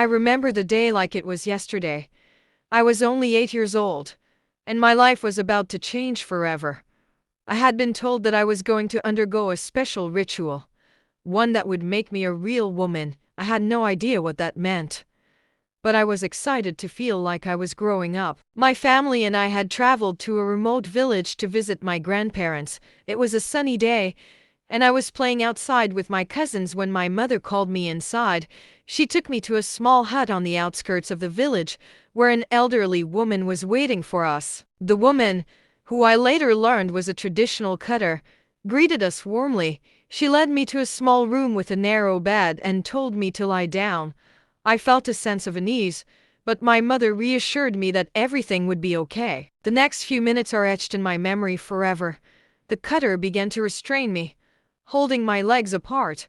I remember the day like it was yesterday. I was only 8 years old, and my life was about to change forever. I had been told that I was going to undergo a special ritual, one that would make me a real woman. I had no idea what that meant, but I was excited to feel like I was growing up. My family and I had traveled to a remote village to visit my grandparents. It was a sunny day, and I was playing outside with my cousins when my mother called me inside. She took me to a small hut on the outskirts of the village, where an elderly woman was waiting for us. The woman, who I later learned was a traditional cutter, greeted us warmly. She led me to a small room with a narrow bed and told me to lie down. I felt a sense of unease, but my mother reassured me that everything would be okay. The next few minutes are etched in my memory forever. The cutter began to restrain me, holding my legs apart.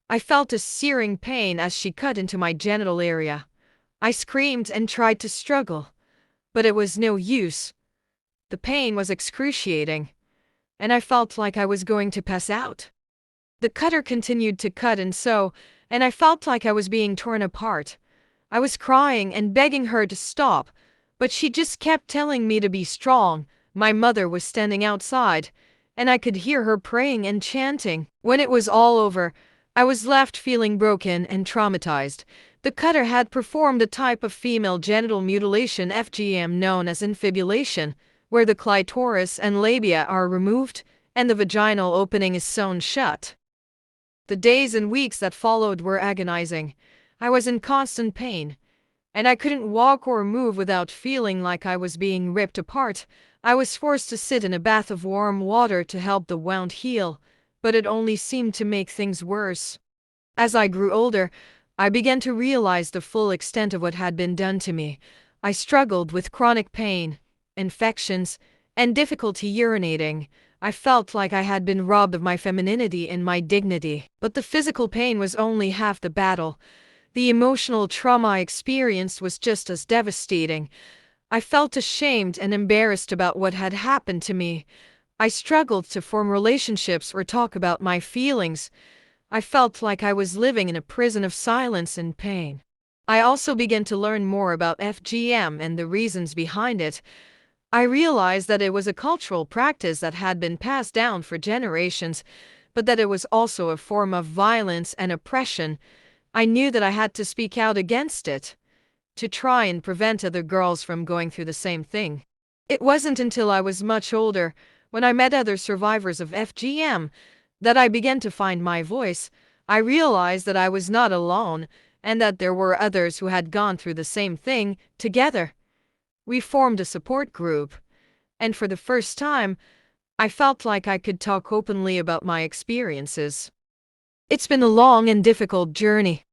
I felt a searing pain as she cut into my genital area. I screamed and tried to struggle, but it was no use. The pain was excruciating, and I felt like I was going to pass out. The cutter continued to cut and sew, and I felt like I was being torn apart. I was crying and begging her to stop, but she just kept telling me to be strong. My mother was standing outside, and I could hear her praying and chanting. When it was all over, I was left feeling broken and traumatized. The cutter had performed a type of female genital mutilation FGM known as infibulation, where the clitoris and labia are removed and the vaginal opening is sewn shut. The days and weeks that followed were agonizing. I was in constant pain, and I couldn't walk or move without feeling like I was being ripped apart. I was forced to sit in a bath of warm water to help the wound heal, but it only seemed to make things worse. As I grew older, I began to realize the full extent of what had been done to me. I struggled with chronic pain, infections, and difficulty urinating. I felt like I had been robbed of my femininity and my dignity. But the physical pain was only half the battle. The emotional trauma I experienced was just as devastating. I felt ashamed and embarrassed about what had happened to me. I struggled to form relationships or talk about my feelings. I felt like I was living in a prison of silence and pain. I also began to learn more about FGM and the reasons behind it. I realized that it was a cultural practice that had been passed down for generations, but that it was also a form of violence and oppression. I knew that I had to speak out against it, to try and prevent other girls from going through the same thing. It wasn't until I was much older, when I met other survivors of FGM, that I began to find my voice. I realized that I was not alone, and that there were others who had gone through the same thing. Together, we formed a support group, and for the first time, I felt like I could talk openly about my experiences. It's been a long and difficult journey,